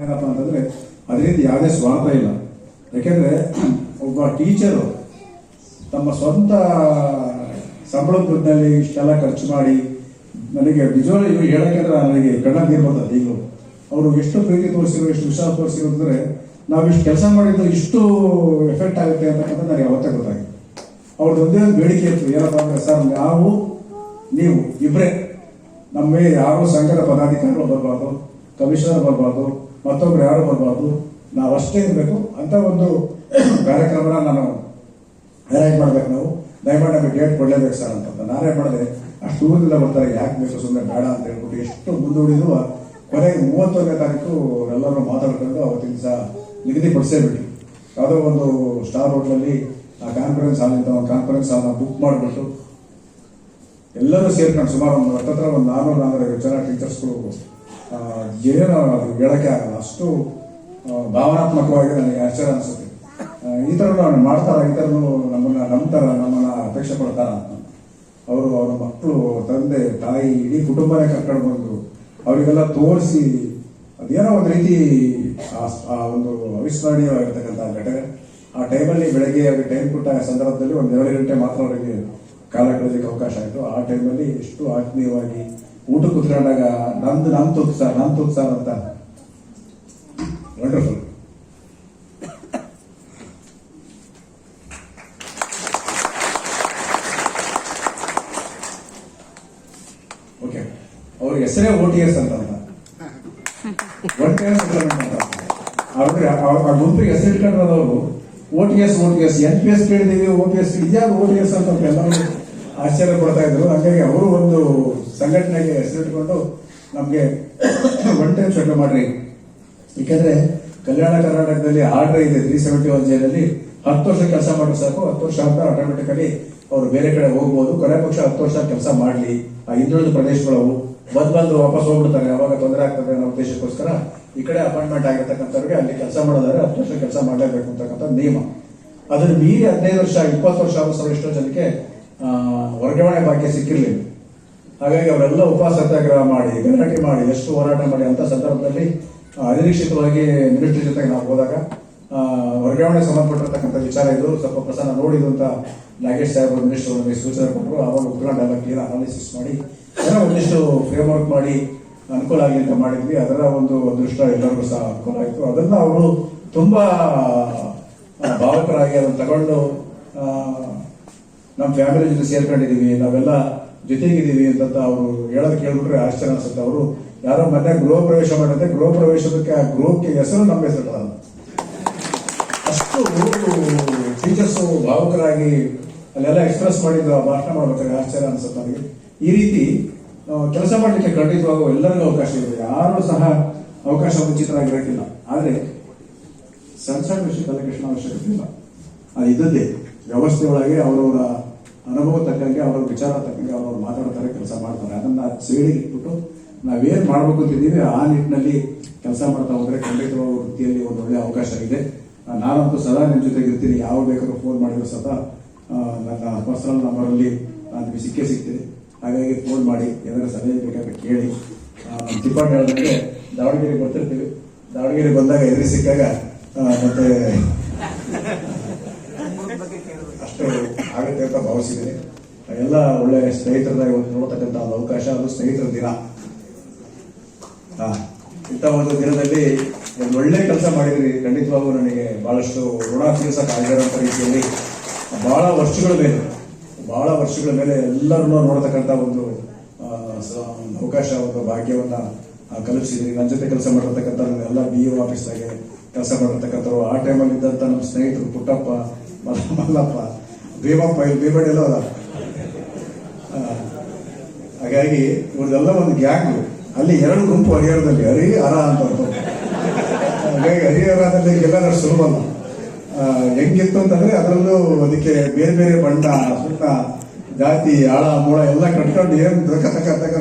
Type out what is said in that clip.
ಏನಪ್ಪ ಅಂತಂದ್ರೆ ಅದರಿಂದ ಯಾವುದೇ ಸ್ವಾರ್ಥ ಇಲ್ಲ. ಯಾಕೆಂದ್ರೆ ಒಬ್ಬ ಟೀಚರು ತಮ್ಮ ಸ್ವಂತ ಸಂಬಳದ ದುಡ್ಡಿನಲ್ಲಿ ಇಷ್ಟೆಲ್ಲ ಖರ್ಚು ಮಾಡಿ ನನಗೆ ನಿಜವಾಗ್ಲೂ ಇವರು ಹೇಳೋಕೆಂದ್ರೆ ನನಗೆ ಕಣ್ಣ ನೀರು ಬರ್ತದೆ. ಈಗಲೂ ಅವರು ಎಷ್ಟು ಪ್ರೀತಿ ತೋರಿಸಿರೋ, ಎಷ್ಟು ವಿಶ್ವಾಸ ತೋರಿಸಿರೋ ಅಂದರೆ ನಾವು ಇಷ್ಟು ಕೆಲಸ ಮಾಡಿದ್ದು ಇಷ್ಟು ಎಫೆಕ್ಟ್ ಆಗುತ್ತೆ ಅಂತಕ್ಕಂಥ ನನಗೆ ಯಾವತ್ತೇ ಗೊತ್ತಾಗಿದೆ. ಅವ್ರದ್ದು ಒಂದೇ ಒಂದು ಬೇಡಿಕೆ ಇತ್ತು, ಏನಪ್ಪ ಅಂದರೆ ಸರ್ ನಾವು ನೀವು ಇಬ್ಬರೇ, ನಮ್ಮ ಮೇಲೆ ಯಾರು ಸಂಘದ ಪದಾಧಿಕಾರಿಗಳು ಬರಬಾರ್ದು, ಕಮಿಷನರ್ ಬರಬಾರ್ದು, ಮತ್ತೊಬ್ರು ಯಾರು ಬರಬಾರ್ದು, ನಾವಷ್ಟೇ ಇರಬೇಕು ಅಂತ ಒಂದು ಕಾರ್ಯಕ್ರಮನ ನಾನು ಅರೇಂಜ್ ಮಾಡ್ಬೇಕು. ನಾವು ದಯಮಾಡಿ ನಮಗೆ ಡೇಟ್ ಕೊಡಲೇಬೇಕು ಸರ್ ಅಂತ ನಾನೇ ಮಾಡಿದೆ. ಅಷ್ಟು ದೂರದಿಂದ ಬರ್ತಾರೆ, ಯಾಕೆ ಬೇಕು ಸುಮ್ಮನೆ ಬೇಡ ಅಂತ ಹೇಳ್ಬಿಟ್ಟು ಎಷ್ಟು ಮುಂದೂಡಿದ್ರು ಕೊನೆಗೆ 31ನೇ ತಾರೀಕು ಎಲ್ಲರೂ ಮಾತಾಡ್ಕೊಂಡು ಅವತ್ತಿನ ದಿವಸ ನಿಗದಿಪಡಿಸೇಬಿಟ್ಟು ಯಾವುದೋ ಒಂದು ಸ್ಟಾರ್ ಹೋಟ್ಲಲ್ಲಿ ಆ ಕಾನ್ಫರೆನ್ಸ್ ಹಾಲ್ ಅಂತ ಒಂದು ಕಾನ್ಫರೆನ್ಸ್ ಹಾಲ್ನ ಬುಕ್ ಮಾಡಿಬಿಟ್ಟು ಎಲ್ಲರೂ ಸೇರ್ಕೊಂಡು ಸುಮಾರು ಒಂದು ಹತ್ತತ್ರ ಒಂದು 400-450 ಜನ ಟೀಚರ್ಸ್ಗಳು ಏನೋ ಅದು ಹೇಳೋಕ್ಕೆ ಆಗಲ್ಲ, ಅಷ್ಟು ಭಾವನಾತ್ಮಕವಾಗಿ ನನಗೆ ಆಶ್ಚರ್ಯ ಅನಿಸುತ್ತೆ. ಈ ಥರ ಮಾಡ್ತಾರ, ಈ ಥರ ನಮ್ಮನ್ನ ನಂಬ್ತಾರ, ನಮ್ಮನ್ನ ಅಪೇಕ್ಷೆ ಪಡ್ತಾರ ಅಂತ. ಅವರು ಅವರ ಮಕ್ಕಳು, ತಂದೆ ತಾಯಿ, ಇಡೀ ಕುಟುಂಬನೇ ಕರ್ಕೊಂಡು ಬಂದು ಅವರಿಗೆಲ್ಲ ತೋರಿಸಿ ಅದೇನೋ ಒಂದು ರೀತಿ ಆ ಒಂದು ಅವಿಸ್ಮರಣೀಯವಾಗಿರ್ತಕ್ಕಂಥ ಘಟನೆ. ಆ ಟೈಮಲ್ಲಿ ಬೆಳಗ್ಗೆ ಅವ್ರಿಗೆ ಟೈಮ್ ಕೊಟ್ಟ ಸಂದರ್ಭದಲ್ಲಿ ಒಂದು 2 ಗಂಟೆ ಮಾತ್ರ ಅವರಿಗೆ ಕಾಲ ಕಳೆದಕ್ಕೆ ಅವಕಾಶ ಆಯಿತು. ಆ ಟೈಮಲ್ಲಿ ಎಷ್ಟು ಆತ್ಮೀಯವಾಗಿ ಊಟ ಕುತ್ಕೊಂಡಾಗ ನಮ್ ತೂಕ್ ಸರ್ ಅಂತ ವಂಡರ್ಫುಲ್. ಓಕೆ, ಅವ್ರಿಗೆ ಹೆಸರೇ OTS ಅಂತ ಒನ್ ಟೈಮ್ ಸೆಟಲ್ಮೆಂಟ್ ಅಂತ. ಅವ್ರಿಗೆ ಆ ಗುಂಪಿಗೆ ಹೆಸರು ಇಟ್ಕೊಂಡ್ರದವರು OTS NPS ಕೇಳಿದೀವಿ, OPS ಇದ್ಯಾವುದು OTS ಅಂತ ಎಲ್ಲರೂ ಆಶ್ಚರ್ಯ ಪಡ್ತಾ ಇದ್ರು. ಹಾಗಾಗಿ ಅವರು ಒಂದು ಸಂಘಟನೆಗೆ ಹೆಸರಿಟ್ಕೊಂಡು ನಮಗೆ ಒನ್ ಟೈಮ್ ಸೆಟಲ್ ಮಾಡ್ರಿ. ಯಾಕಂದ್ರೆ ಕಲ್ಯಾಣ ಕರ್ನಾಟಕದಲ್ಲಿ ಆರ್ಡರ್ ಇದೆ 371 ಜೈಲಲ್ಲಿ 10 ವರ್ಷ ಕೆಲಸ ಮಾಡಿದ್ರೆ ಸಾಕು, 10 ವರ್ಷ ಅಂತ ಆಟೋಮೆಟಿಕಲಿ ಅವರು ಬೇರೆ ಕಡೆ ಹೋಗ್ಬೋದು. ಕೊನೆ ಪಕ್ಷ 10 ವರ್ಷ ಕೆಲಸ ಮಾಡಲಿ. ಆ ಹಿಂದುಳಿದ ಪ್ರದೇಶಗಳು ಬಂದು ವಾಪಸ್ ಹೋಗ್ಬಿಡ್ತಾರೆ, ಅವಾಗ ತೊಂದರೆ ಆಗ್ತದೆ ಅನ್ನೋ ಉದ್ದೇಶಕ್ಕೋಸ್ಕರ ಈ ಕಡೆ ಅಪಾಯಿಂಟ್ಮೆಂಟ್ ಆಗಿರ್ತಕ್ಕಂಥವ್ರಿಗೆ ಅಲ್ಲಿ ಕೆಲಸ ಮಾಡೋದಾದ್ರೆ 10 ವರ್ಷ ಕೆಲಸ ಮಾಡಲೇಬೇಕು ಅಂತಕ್ಕಂಥ ನಿಯಮ. ಅದನ್ನು ಮೀರಿ 15 ವರ್ಷ 20 ವರ್ಷ ಆದರೂ ಎಷ್ಟೋ ಜನಕ್ಕೆ ವರ್ಗಾವಣೆ ಭಾಗ್ಯ ಸಿಕ್ಕಿರ್ಲಿಲ್ಲ. ಹಾಗಾಗಿ ಅವರೆಲ್ಲ ಉಪವಾಸ ಸತ್ಯಾಗ್ರಹ ಮಾಡಿ, ಗಲಾಟೆ ಮಾಡಿ, ಎಷ್ಟು ಹೋರಾಟ ಮಾಡಿ ಅಂತ ಸಂದರ್ಭದಲ್ಲಿ ಅನಿರೀಕ್ಷಿತವಾಗಿ ಮಿನಿಸ್ಟ್ರಿ ಜೊತೆಗೆ ನಾವು ಹೋದಾಗ ವರ್ಗಾವಣೆ ಸಂಬಂಧಪಟ್ಟಿರ್ತಕ್ಕಂಥ ವಿಚಾರ ಇದು ಸ್ವಲ್ಪ ಪ್ರಸನ್ನ ನೋಡಿದ್ದು ಅಂತ ನಾಗೇಶ್ ಸಾಹೇಬರು ಮಿನಿಸ್ಟರ್ ನಮಗೆ ಸೂಚನೆ ಕೊಟ್ಟರು. ಅವಾಗ ಉತ್ಕೊಂಡು ಎಲ್ಲ ಕ್ಲಿಯರ್ ಅನಾಲಿಸಿಸ್ ಮಾಡಿ ಏನೋ ಒಂದಿಷ್ಟು ಫ್ರೇಮ್ ವರ್ಕ್ ಮಾಡಿ ಅನುಕೂಲ ಆಗಲಿ ಅಂತ ಮಾಡಿದ್ವಿ. ಅದರ ಒಂದು ಅದೃಷ್ಟ ಎಲ್ಲರಿಗೂ ಸಹ ಅನುಕೂಲ ಆಯಿತು. ಅದನ್ನ ಅವರು ತುಂಬಾ ಭಾವಕರಾಗಿ ಅದನ್ನು ತಗೊಂಡು ನಮ್ಮ ಫ್ಯಾಮಿಲಿ ಜೊತೆ ಸೇರ್ಕೊಂಡಿದೀವಿ, ನಾವೆಲ್ಲ ಜೊತೆಗಿದ್ದೀವಿ ಅಂತ ಅವರು ಹೇಳೋದು ಕೇಳ್ಬಿಟ್ರೆ ಆಶ್ಚರ್ಯ ಅನ್ಸುತ್ತೆ. ಅವರು ಯಾರೋ ಮೊನ್ನೆ ಗೃಹ ಪ್ರವೇಶ ಮಾಡುತ್ತೆ, ಗೃಹ ಪ್ರವೇಶಕ್ಕೆ ಆ ಗೃಹಕ್ಕೆ ಹೆಸರು ನಮ್ಮ ಹೆಸರು ಅಷ್ಟು ಟೀಚರ್ಸ್ ಭಾವುಕರಾಗಿ ಅಲ್ಲೆಲ್ಲ ಎಕ್ಸ್ಪ್ರೆಸ್ ಮಾಡಿದ್ದು ಆ ಭಾಷಣ ಮಾಡ್ಬೇಕಾದ್ರೆ ಆಶ್ಚರ್ಯ ಅನ್ಸುತ್ತೆ ನನಗೆ. ಈ ರೀತಿ ಕೆಲಸ ಮಾಡಲಿಕ್ಕೆ ಖಂಡಿತವಾಗೂ ಎಲ್ಲರಿಗೂ ಅವಕಾಶ ಇದೆ, ಯಾರು ಸಹ ಅವಕಾಶ ಮುಂಚಿತರಾಗಿರೋಕ್ಕಿಲ್ಲ. ಆದರೆ ಸಣ್ಣ ವಿಷಯ ತಲೆಕೆಡಿಸೋ ಅವಶ್ಯಕತೆ ಇಲ್ಲ. ಅದು ಇದ್ದದ್ದೇ ವ್ಯವಸ್ಥೆ ಒಳಗೆ ಅವರವರ ಅನುಭವ ತಕ್ಕಂಗೆ, ಅವರ ವಿಚಾರ ತಕ್ಕಂಗೆ ಅವ್ರವ್ರು ಮಾತಾಡ್ತಾರೆ, ಕೆಲಸ ಮಾಡ್ತಾರೆ. ಅದನ್ನ ಸೇಡಿಗೆ ಇಟ್ಬಿಟ್ಟು ನಾವೇನ್ ಮಾಡ್ಬೇಕು ಅಂತಿದ್ದೀವಿ ಆ ನಿಟ್ಟಿನಲ್ಲಿ ಕೆಲಸ ಮಾಡ್ತಾ ಹೋದ್ರೆ ಖಂಡಿತವಾಗೂ ವೃತ್ತಿಯಲ್ಲಿ ಒಂದು ಒಳ್ಳೆ ಅವಕಾಶ ಇದೆ. ನಾನಂತೂ ಸದಾ ನಿಮ್ಮ ಜೊತೆಗೆ ಇರ್ತೀನಿ. ಯಾವ ಬೇಕಾದ್ರೂ ಫೋನ್ ಮಾಡಿದ್ರು ಸದಾ ನನ್ನ ಪರ್ಸನಲ್ ನಂಬರಲ್ಲಿ ನಿಮಗೆ ಸಿಗ್ತೀನಿ. ಹಾಗಾಗಿ ಫೋನ್ ಮಾಡಿ ಏನಾದ್ರು ಸಲಹೆ ಬೇಕಾದ್ರೆ ಕೇಳಿ. ತಿಪ್ಪಾಟ ಹೇಳಿದ್ರೆ ದಾವಣಗೆರೆ ಬರ್ತಿರ್ತೀವಿ, ದಾವಣಗೆರೆ ಬಂದಾಗ ಎದುರು ಸಿಕ್ಕಾಗ ಮತ್ತೆ ಅಷ್ಟು ಆಗುತ್ತೆ ಅಂತ ಭಾವಿಸಿದ್ದೀನಿ. ಎಲ್ಲ ಒಳ್ಳೆ ಸ್ನೇಹಿತರದಾಗಿ ಒಂದು ನೋಡ್ತಕ್ಕಂಥ ಒಂದು ಅವಕಾಶ, ಅದು ಸ್ನೇಹಿತರ ದಿನ. ಇಂಥ ಒಂದು ದಿನದಲ್ಲಿ ಒಂದು ಒಳ್ಳೆ ಕೆಲಸ ಮಾಡಿದ್ರಿ. ಖಂಡಿತವಾಗೂ ನನಗೆ ಬಹಳಷ್ಟು ಋಣ ತೀರ್ಸಕ್ಕೆ ಆಗಿರೋಂಥ ರೀತಿಯಲ್ಲಿ ಬಹಳ ವರ್ಷಗಳ ಮೇಲೆ ಎಲ್ಲರನ್ನೂ ನೋಡ್ತಕ್ಕಂಥ ಒಂದು ಅವಕಾಶ, ಒಂದು ಭಾಗ್ಯವನ್ನ ಕಲ್ಪಿಸಿದ್ರಿ. ನನ್ನ ಜೊತೆ ಕೆಲಸ ಮಾಡಿರ್ತಕ್ಕಂಥ ಎಲ್ಲ BO ಆಫೀಸ್ದಾಗೆ ಕೆಲಸ ಮಾಡಿರ್ತಕ್ಕಂಥವ್ರು, ಆ ಟೈಮಲ್ಲಿ ಇದ್ದಂಥ ನಮ್ಮ ಸ್ನೇಹಿತರು ಪುಟ್ಟಪ್ಪ, ಮಲ್ಲಪ್ಪ, ಭೀಮಪ್ಪ, ಇಲ್ಲಿ ಭೀಮಡೆಲ್ಲ ಅದ. ಹಾಗಾಗಿ ಇವ್ರದೆಲ್ಲ ಒಂದು ಗ್ಯಾಂಗ್. ಅಲ್ಲಿ 2 ಗುಂಪು ಹರಿಹರದಲ್ಲಿ, ಹರ ಅಂತ. ಹಾಗಾಗಿ ಹರಿಹರದಲ್ಲಿ ಗೆಲ್ಲದ ಸುಲಭ ಹೆಂಗಿತ್ತು ಅಂತಂದ್ರೆ ಅದರಲ್ಲೂ ಅದಕ್ಕೆ ಬೇರೆ ಬೇರೆ ಬಣ್ಣ, ಸುತ್ತ ಜಾತಿ, ಆಳ ಮೂಳ ಎಲ್ಲ ಕಟ್ಕೊಂಡು ಏನು ತಕ್ಕ